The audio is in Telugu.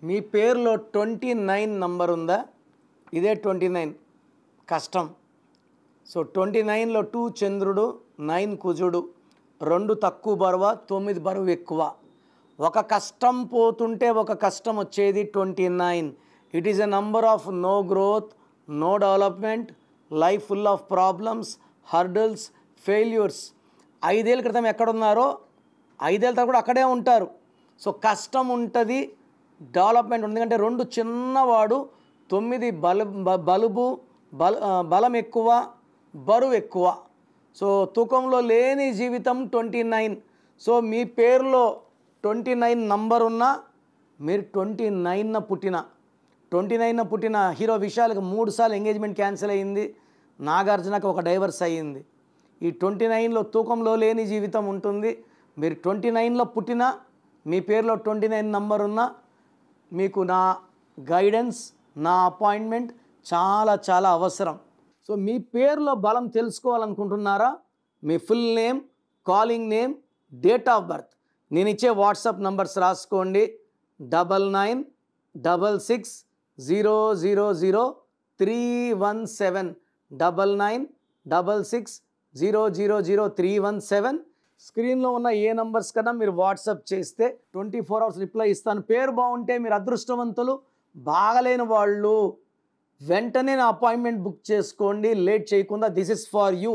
మీ పేరులో 29 నంబర్ ఉందా? ఇదే 29 కష్టం. సో 29లో 2 చంద్రుడు, 9 కుజుడు, 2 తక్కువ బరువ, 9 బరువు ఎక్కువ. ఒక కష్టం పోతుంటే ఒక కష్టం వచ్చేది 29. It is a number of no growth, no development, life full of problems, hurdles, failures. 5 ఏళ్ళ క్రితం ఎక్కడున్నారో 5 ఏళ్ళ తర్వాత కూడా అక్కడే ఉంటారు. సో కష్టం ఉంటుంది, డెవలప్మెంట్ ఉంది. ఎందుకంటే 2 చిన్నవాడు, 9 బలం ఎక్కువ, బరువు ఎక్కువ. సో తూకంలో లేని జీవితం 29. సో మీ పేరులో 29 నంబర్ ఉన్నా మీరు 29న పుట్టిన హీరో విశాల్కి 3 సార్లు ఎంగేజ్మెంట్ క్యాన్సిల్ అయ్యింది, నాగార్జునకి ఒక డైవర్స్ అయ్యింది. ఈ 29లో తూకంలో లేని జీవితం ఉంటుంది. మీరు 29లో పుట్టిన మీ పేరులో 29 నంబర్ ఉన్నా మీకు నా గైడెన్స్, నా అపాయింట్మెంట్ చాలా చాలా అవసరం. సో మీ పేరులో బలం తెలుసుకోవాలనుకుంటున్నారా? మీ full name, calling name, date of birth నేను ఇచ్చే వాట్సాప్ నంబర్స్ రాసుకోండి. 9966000317 9966000317. స్క్రీన్లో ఉన్న ఏ నంబర్స్ కన్నా మీరు వాట్సాప్ చేస్తే 24 అవర్స్ రిప్లై ఇస్తాను. పేరు బాగుంటే మీరు అదృష్టవంతులు, బాగలేని వాళ్ళు వెంటనే నా అపాయింట్మెంట్ బుక్ చేసుకోండి, లేట్ చేయకుండా. This is for you.